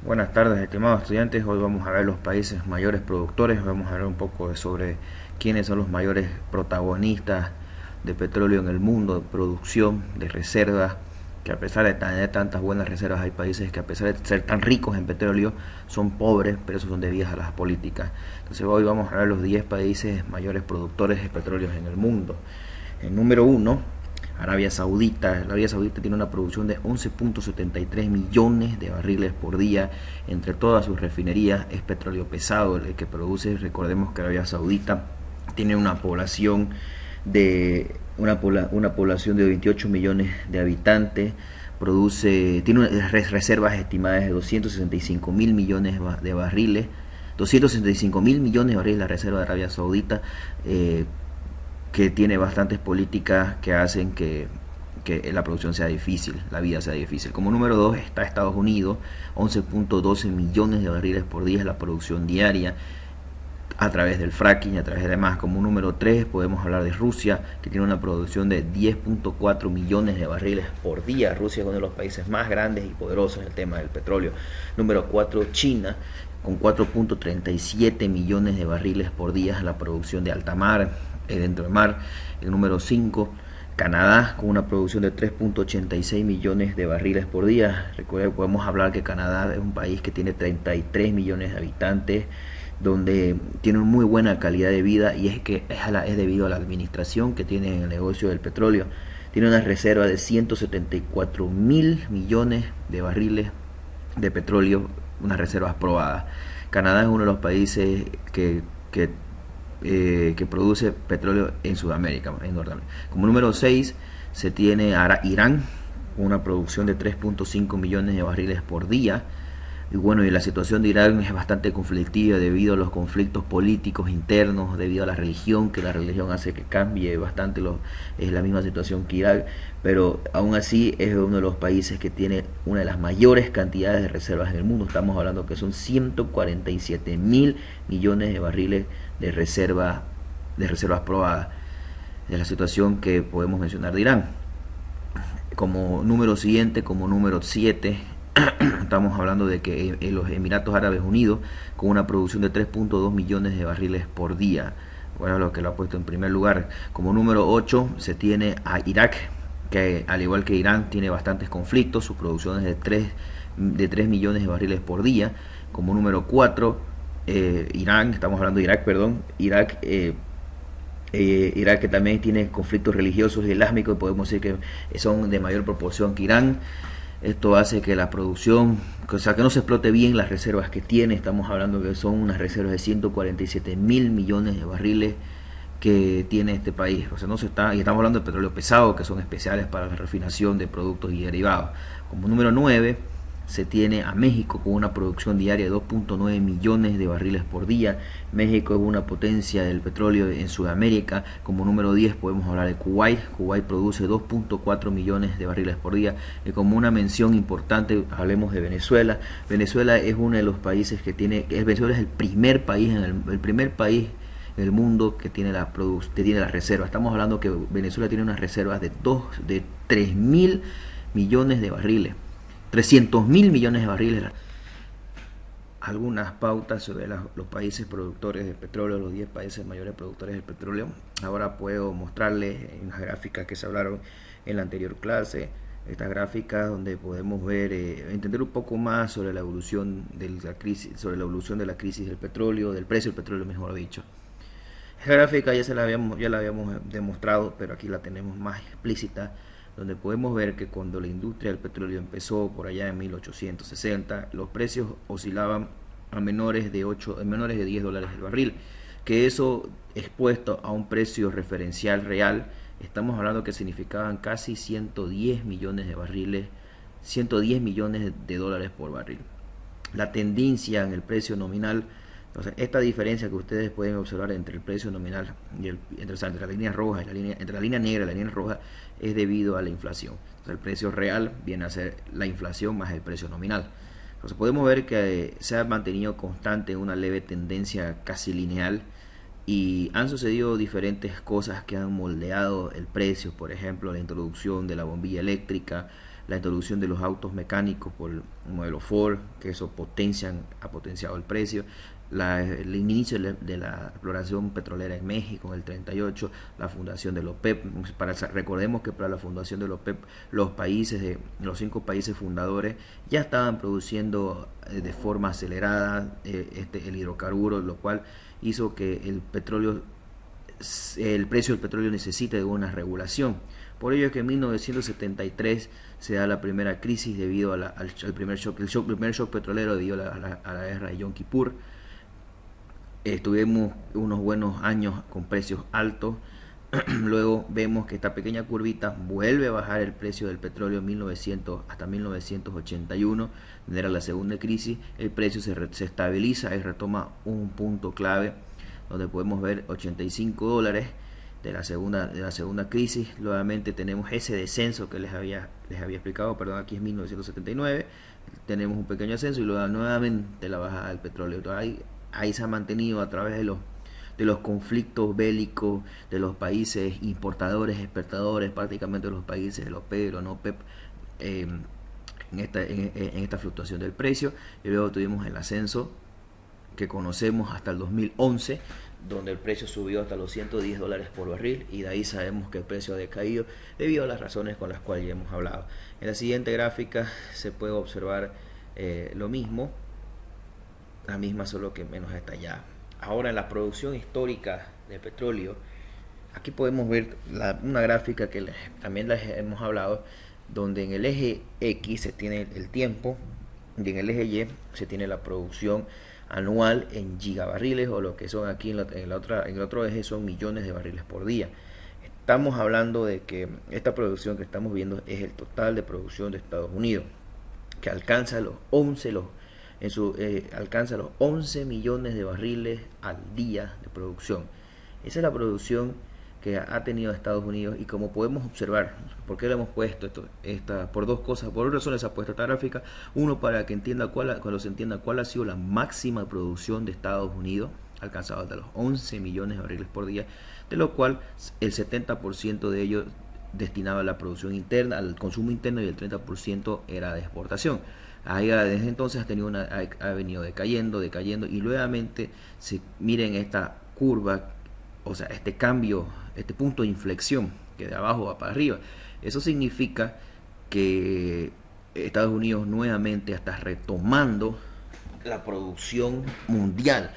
Buenas tardes, estimados estudiantes. Hoy vamos a ver los países mayores productores. Vamos a hablar un poco sobre quiénes son los mayores protagonistas de petróleo en el mundo, de producción, de reservas. Que a pesar de tener tantas buenas reservas, hay países que a pesar de ser tan ricos en petróleo son pobres, pero eso son debidas a las políticas. Entonces hoy vamos a ver los 10 países mayores productores de petróleo en el mundo. El número uno, Arabia Saudita. Arabia Saudita tiene una producción de 11.73 millones de barriles por día. Entre todas sus refinerías es petróleo pesado el que produce. Recordemos que Arabia Saudita tiene una población una población de 28 millones de habitantes. Tiene unas reservas estimadas de 265 mil millones de barriles. 265 mil millones de barriles la reserva de Arabia Saudita, que tiene bastantes políticas que hacen que la producción sea difícil, la vida sea difícil. Como número 2 está Estados Unidos, 11.12 millones de barriles por día es la producción diaria a través del fracking, a través de demás. Como número 3 podemos hablar de Rusia, que tiene una producción de 10.4 millones de barriles por día. Rusia es uno de los países más grandes y poderosos en el tema del petróleo. Número 4, China, con 4.37 millones de barriles por día la producción de alta mar, dentro del mar. El número 5, Canadá, con una producción de 3.86 millones de barriles por día. Recuerden, podemos hablar que Canadá es un país que tiene 33 millones de habitantes, donde tiene una muy buena calidad de vida, y es que es debido a la administración que tiene en el negocio del petróleo. Tiene una reserva de 174 mil millones de barriles de petróleo, unas reservas probadas. Canadá es uno de los países que produce petróleo en Sudamérica, en Norteamérica. Como número 6 se tiene a Irán, con una producción de 3.5 millones de barriles por día. Y bueno, y la situación de Irán es bastante conflictiva debido a los conflictos políticos internos, debido a la religión, que la religión hace que cambie bastante. Es la misma situación que Irak, pero aún así es uno de los países que tiene una de las mayores cantidades de reservas en el mundo. Estamos hablando que son 147 mil millones de barriles de reservas probadas. De la situación que podemos mencionar de Irán. Como número siguiente, como número 7, estamos hablando de que en los Emiratos Árabes Unidos, con una producción de 3.2 millones de barriles por día, bueno, lo que lo ha puesto en primer lugar. Como número 8 se tiene a Irak, que al igual que Irán tiene bastantes conflictos. Su producción es de 3 millones de barriles por día. Como número 4, estamos hablando de Irak, perdón, Irak, que también tiene conflictos religiosos y islámicos, podemos decir que son de mayor proporción que Irán. Esto hace que la producción, o sea, que no se explote bien las reservas que tiene. Estamos hablando que son unas reservas de 147 mil millones de barriles que tiene este país. O sea, no se está, y estamos hablando de petróleo pesado, que son especiales para la refinación de productos y derivados. Como número 9 se tiene a México, con una producción diaria de 2.9 millones de barriles por día. México es una potencia del petróleo en Sudamérica. Como número 10 podemos hablar de Kuwait. Kuwait produce 2.4 millones de barriles por día. Y como una mención importante, hablemos de Venezuela. Venezuela es uno de los países Venezuela es el primer país en el mundo que tiene las reservas. Estamos hablando que Venezuela tiene unas reservas de 3 mil millones de barriles. 300 mil millones de barriles. Algunas pautas sobre los países productores de petróleo, los 10 países mayores productores de petróleo. Ahora puedo mostrarles en las gráficas que se hablaron en la anterior clase. Estas gráficas donde podemos ver, entender un poco más sobre la evolución de la crisis, del petróleo, del precio del petróleo, mejor dicho. Esta gráfica ya la habíamos demostrado, pero aquí la tenemos más explícita, donde podemos ver que cuando la industria del petróleo empezó por allá en 1860, los precios oscilaban a menores de 10 dólares el barril, que eso expuesto a un precio referencial real, estamos hablando que significaban casi 110 millones de barriles, 110 millones de dólares por barril. La tendencia en el precio nominal, entonces esta diferencia que ustedes pueden observar entre el precio nominal y entre la línea roja y entre la línea negra y la línea roja, es debido a la inflación. Entonces el precio real viene a ser la inflación más el precio nominal. Entonces podemos ver que se ha mantenido constante una leve tendencia casi lineal, y han sucedido diferentes cosas que han moldeado el precio. Por ejemplo, la introducción de la bombilla eléctrica, la introducción de los autos mecánicos por el modelo Ford, que eso ha potenciado el precio, el inicio de la exploración petrolera en México en el 38, la fundación de la OPEP. Recordemos que para la fundación de la OPEP los 5 países fundadores ya estaban produciendo de forma acelerada el hidrocarburo, lo cual hizo que el precio del petróleo necesite de una regulación. Por ello es que en 1973 se da la primera crisis debido al primer shock petrolero debido a la guerra de Yom Kippur. Tuvimos unos buenos años con precios altos. Luego vemos que esta pequeña curvita vuelve a bajar el precio del petróleo hasta 1981, donde era la segunda crisis. El precio se estabiliza y retoma un punto clave donde podemos ver $85 de la segunda crisis. Nuevamente tenemos ese descenso que les había explicado, perdón, aquí es 1979, tenemos un pequeño ascenso y luego nuevamente la bajada del petróleo. Ahí se ha mantenido a través de los conflictos bélicos de los países importadores, exportadores, prácticamente los países de la OPEP, no OPEP, en esta fluctuación del precio. Y luego tuvimos el ascenso que conocemos hasta el 2011, donde el precio subió hasta los $110 por barril, y de ahí sabemos que el precio ha decaído debido a las razones con las cuales ya hemos hablado. En la siguiente gráfica se puede observar lo mismo, la misma, solo que menos detallada. Ahora, en la producción histórica de petróleo, aquí podemos ver una gráfica que también les hemos hablado, donde en el eje X se tiene el tiempo y en el eje Y se tiene la producción anual en gigabarriles, o lo que son aquí en el otro eje son millones de barriles por día. Estamos hablando de que esta producción que estamos viendo es el total de producción de Estados Unidos, que alcanza los 11 millones de barriles al día de producción. Esa es la producción que ha tenido Estados Unidos, y como podemos observar, ¿por qué le hemos puesto por dos cosas? Por dos razones se ha puesto esta gráfica. Uno, para que cuando se entienda cuál ha sido la máxima producción de Estados Unidos, alcanzado hasta los 11 millones de barriles por día, de lo cual el 70% de ellos destinaba a la producción interna, al consumo interno, y el 30% era de exportación. Ahí desde entonces ha venido decayendo, y nuevamente, si miren esta curva, o sea, este cambio, este punto de inflexión, que de abajo va para arriba, eso significa que Estados Unidos nuevamente está retomando la producción mundial,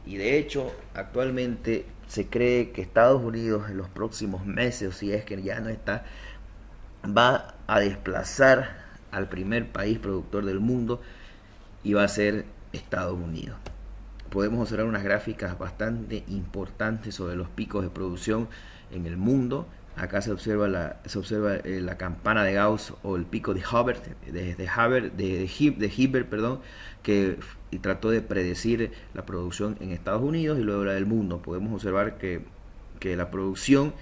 y de hecho actualmente se cree que Estados Unidos en los próximos meses, si es que ya no está, va a desplazar al primer país productor del mundo, y va a ser Estados Unidos. Podemos observar unas gráficas bastante importantes sobre los picos de producción en el mundo. Acá se observa la campana de Gauss, o el pico de Hilbert, que trató de predecir la producción en Estados Unidos y luego la del mundo. Podemos observar que la producción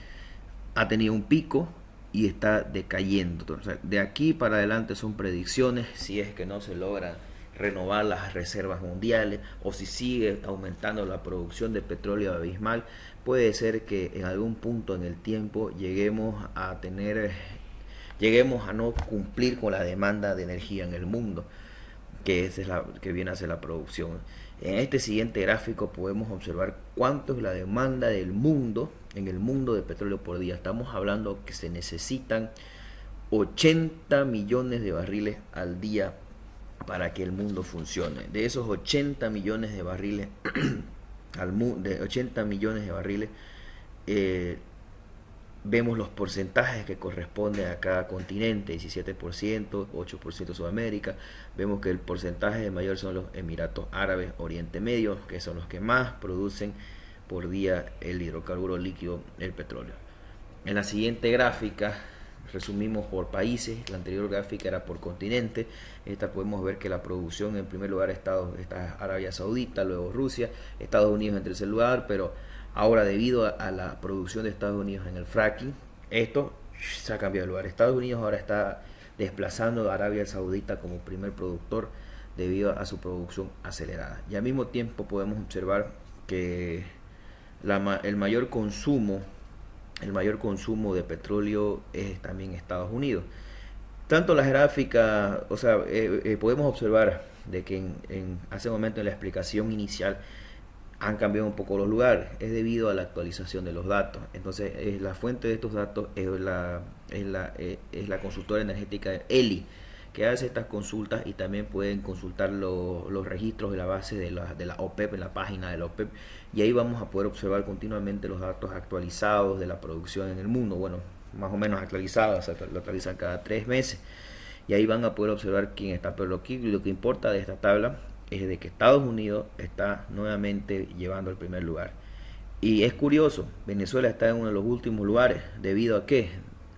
ha tenido un pico y está decayendo. Entonces, de aquí para adelante son predicciones, si es que no se logran renovar las reservas mundiales, o si sigue aumentando la producción de petróleo abismal, puede ser que en algún punto en el tiempo lleguemos a no cumplir con la demanda de energía en el mundo, que viene a ser la producción. En este siguiente gráfico podemos observar cuánto es la demanda del mundo, en el mundo, de petróleo por día. Estamos hablando que se necesitan 80 millones de barriles al día para que el mundo funcione. De esos 80 millones de barriles, vemos los porcentajes que corresponden a cada continente: 17%, 8% Sudamérica. Vemos que el porcentaje mayor son los Emiratos Árabes, Oriente Medio, que son los que más producen por día el hidrocarburo líquido, el petróleo. En la siguiente gráfica resumimos por países. La anterior gráfica era por continente. Esta podemos ver que la producción, en primer lugar está Arabia Saudita, luego Rusia, Estados Unidos en tercer lugar, pero ahora, debido a la producción de Estados Unidos en el fracking, esto se ha cambiado de lugar. Estados Unidos ahora está desplazando a Arabia Saudita como primer productor debido a su producción acelerada. Y al mismo tiempo podemos observar que el mayor consumo de petróleo es también Estados Unidos. Tanto las gráficas, o sea, podemos observar de que hace un momento en la explicación inicial han cambiado un poco los lugares, es debido a la actualización de los datos. Entonces, la fuente de estos datos es la consultora energética ELI, que hace estas consultas, y también pueden consultar los registros de la base de la OPEP, en la página de la OPEP, y ahí vamos a poder observar continuamente los datos actualizados de la producción en el mundo. Bueno, más o menos actualizados, o sea, lo actualizan cada 3 meses, y ahí van a poder observar quién está. Pero lo que importa de esta tabla es de que Estados Unidos está nuevamente llevando el primer lugar. Y es curioso, Venezuela está en uno de los últimos lugares, debido a que,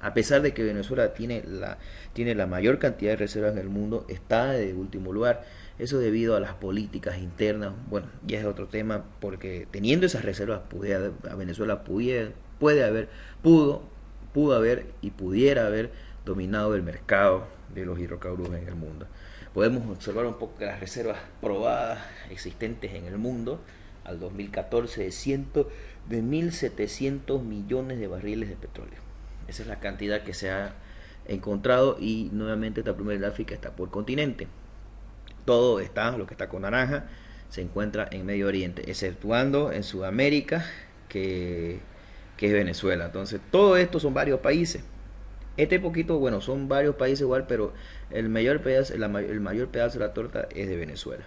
a pesar de que Venezuela tiene la mayor cantidad de reservas en el mundo, está de último lugar. Eso debido a las políticas internas. Bueno, ya es otro tema, porque teniendo esas reservas, Venezuela pudo haber y pudiera haber dominado el mercado de los hidrocarburos en el mundo. Podemos observar un poco que las reservas probadas existentes en el mundo al 2014 de 1.700 millones de barriles de petróleo. Esa es la cantidad que se ha encontrado, y nuevamente esta primera gráfica está por continente. Todo está, lo que está con naranja, se encuentra en Medio Oriente, exceptuando en Sudamérica, que es Venezuela. Entonces, todo esto son varios países. Este poquito, bueno, son varios países igual, pero el mayor pedazo de la torta es de Venezuela.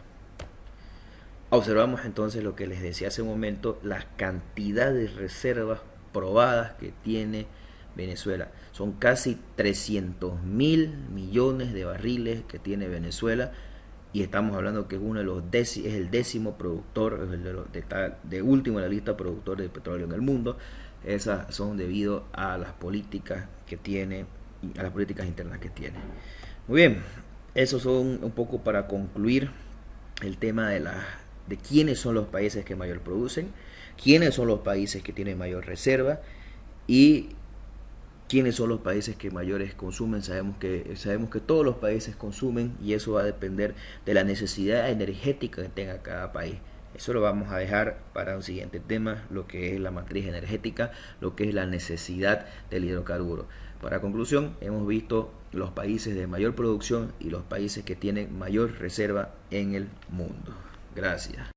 Observamos entonces lo que les decía hace un momento, la cantidad de reservas probadas que tiene Venezuela. Son casi 300.000 millones de barriles que tiene Venezuela, y estamos hablando que es es el décimo productor, de último en la lista productor de petróleo en el mundo. Esas son debido a las políticas que tiene, a las políticas internas que tiene. Muy bien, esos son un poco para concluir el tema de quiénes son los países que mayor producen, quiénes son los países que tienen mayor reserva, y quiénes son los países que mayores consumen. Sabemos que todos los países consumen, y eso va a depender de la necesidad energética que tenga cada país. Eso lo vamos a dejar para un siguiente tema, lo que es la matriz energética, lo que es la necesidad del hidrocarburo. Para conclusión, hemos visto los países de mayor producción y los países que tienen mayor reserva en el mundo. Gracias.